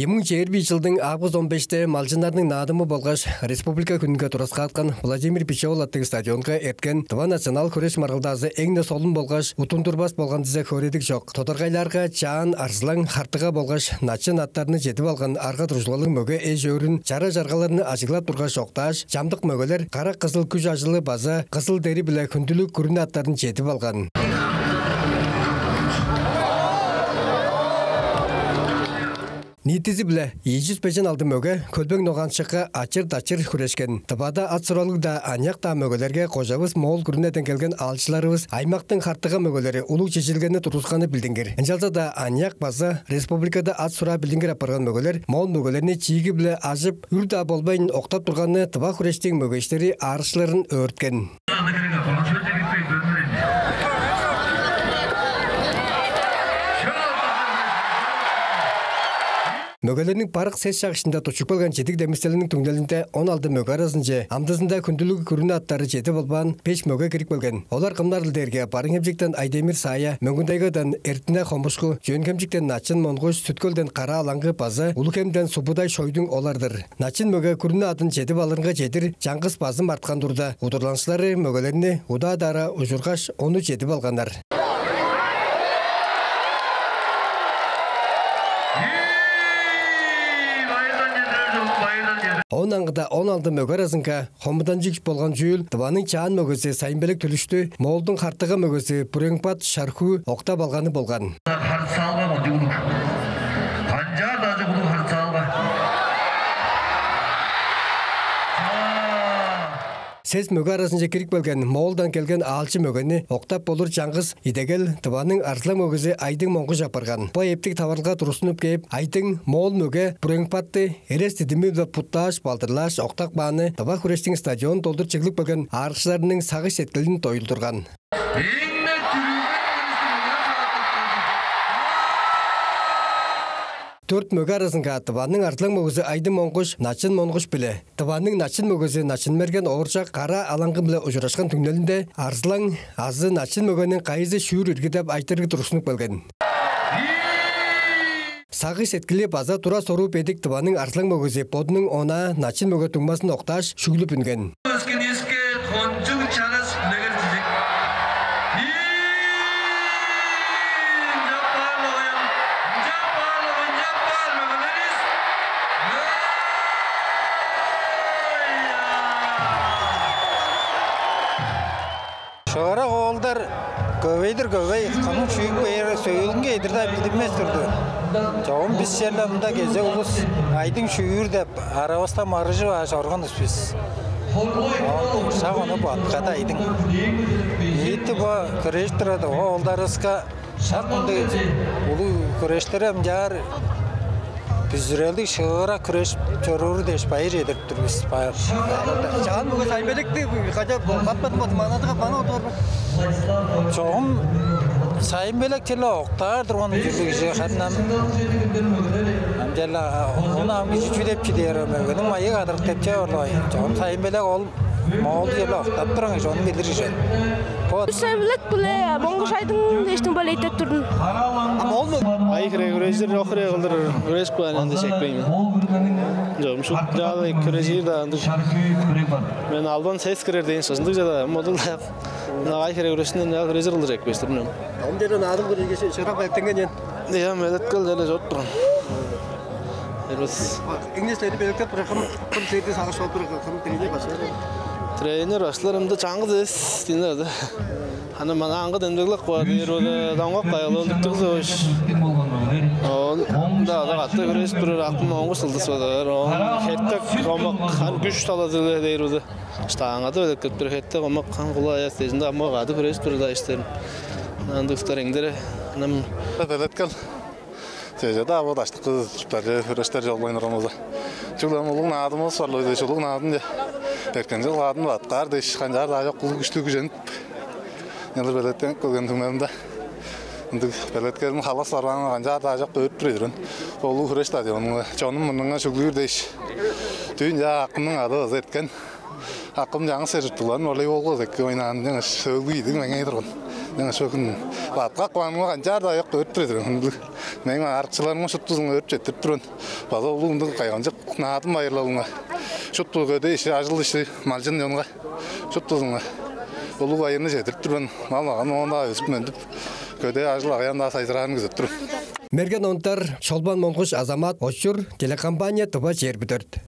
2021 жылдың август 15-те малжындарының надымы болғаш республика күнге турасқа атқан Владимир Пичевол аттығы стадионға эрткен Тыва национал көреш марылдазы эңне солын болғаш утундурбас болған дізе көредік жоқ. Тоторғайларға Чаан Арслан хартыға болғаш начын аттарыны жетіп алған арға тұржылының мөге эж өрін жара жарғаларыны ажыглап тұрғаш оқташ, жамдық мөгелер қара қызыл күж ажылы база, қызыл дери біле күнділік күріні аттарын жетіп алған. Нитизи біле, 200 печен алды мөге, көлбек ноғаншыққа ачыр-дачыр күрешкен. Тыбада ат сұралықда аньяқта мөгелерге қожабыз мол күрінетен келген алшыларыбыз аймақтың хартыға мөгелері ұлық чешілгені тұрысқаны білдіңгер. Энжалда да аньяқ база республикада ат сұра білдіңгер апарған мөгелер, мол мөгелеріне чигі біле ажып, үрда болбайын оқтап тұрғаны тыба күрештің мөгештері арышларын өрткен. Мөгелерінің парық сес шағышында тұшық болған жетік дәместелінің түңделінде 16 мөге арасынже, амдызында күнділігі күріні аттары жеті болбан 5 мөге керік болған. Олар қымнарлылдерге парың емжіктен Айдемир Сая, Мөңгіндайғадан Эртіне Қомышқы, Жөн кемжіктен Начин Монғыш, Сүткөлден Қара Алаңғы Базы, Улукемден Субудай Шойдың олардыр. Начин мөге күріні атын жетіп алынға жетір, жаңғыз базым артқан дұрда. Удырланшылары мөгелеріне уда дара ұжырғаш оны жетіп алғандар. Он аңғыда 16 мөге арасынға қомыдан жүкш болған жүйіл Тываның Чаан мөгесі сайынбелік түлішті, молдың қартыға мөгесі Бүреңпат Шарху оқтап алғаны болған. Сез мөге арасынша керік болған молдан келген алчы мөгені оқтап болыр жаңғыз идегел Тываның Арслан мөгесі айдың моңғы жапырған. Бұл ептік таварға тұрысынып кейіп, айдың мол мөге Бүреңпатты ерес дедімі да пұтташ, балтырлаш, оқтақ баны Тыва күрештің стадион толдыр чеглік болған арқышыларының сағы сеткілін тойылдырған. Төрт мөге арасынға Тываның Арслан мөгесі айдың моңғыш, начин моңғыш біле. Тываның начин мөгесі начин мерген оғыршақ қара алаңғы біле ұжырашқан түңнелінде Арслан азы начин мөгенің қайызы шүйір үргедеп айтырғы тұрысынып болған. Сағы сеткілі база тұра сору педік Тываның Арслан мөгесі подының она начин мөге тұңмасын оқташ шүгіліп үнген. Şöyle oğullar göveydir gövey, kanun çüyük beyre söyülünge edirde bildirmez durdu. Çoğun biz şerlerinde geze ulus, aydın çüyür de arabasta marıcı var şorganız biz. Şah onu batkada aydın. Yiğitti bu küreştirdi, oğullarızka şartında ulu küreştirem jar Bizreldik şığıra küreş çoruru deş bayır edirttir biz bayır. Çağın bu saybelikti kaca kapatmadı manadığı bana otur. Çoğum sayınbelek çelle oqtardır onun жүрlük işe xannam. Amjalla onu am gücü çüdep çiderim. Benim mayı kadar tepçe orlay. Çoğum sayınbelek ol Mağoldu yerle oqtap durun iş onu bilir işe. Sayınbelek bile Mongoş aydın eştin böyle itep durdun. Ama olmadı. Ay küreştir yok küreştir küreş kuanında çekmeyim. Canım şu daha küreşir de andık. Ben alban ses kürer deyin sözünde de modulda. Ay küreşinden ya küreşir olacak bestirmem. Omderon adım küreşe şarap ettengen yen. Ya medet kıl hele zor durun. Evet. İngilizleri belirtip bırakım şeyde sağa sol bırakım trene başlar. Trainer başlarımda çangız dinlerdi. Hani bana angı demdeklik var diyor o damga qayılandıktık zoş. O da hatta küreş bir aklım onu sıldısı var. O hette komak kan güç taladı diyor o. İşte anladı öyle kötü bir hette komak kan kulağı sesinde ama adı küreş bir da işte. Andıklar engdere. Nam Belirtkal. Tezada bu daştık tutarı küreşler yol oynarımızda. Çulum ulun adımız var loyda çulun adım diye. Erkenci adım var. Kardeş kancar daha yok kulu güçlü gücenip. Neler belirtken koygan tümlerimde. Belirtkerim halas sarvan kancar daha yok öğüt duruyorun. Olu küreş stadionunda. Çoğunun bununla şüklüyor değiş. Dünya hakkının adı özetken. Hakkım жаңы сержитуlan olay olgu zekki oynan жаңы söylüydün ben yedirdim. Жаңы sökün. Batqa qanma kancar da yok öğüt duruyorun. Мен арчыларымға шұттызың өріп жеттіріп тұрын. База ұлыңды қайғанжық наадым айырлауыңа. Шұттыз көде іші ажыл іші малжын yoğunға. Шұттызыңа. Ұлы айыны жетіріп тұрын. Малмаған оңда өсіп мөндіп. Көде ажыл ағаян да сайзырағын күзіп тұрын. Мерген онтар Шолбан Монғыш Азамат Ошчур телекомпания Туба жер бүтірді.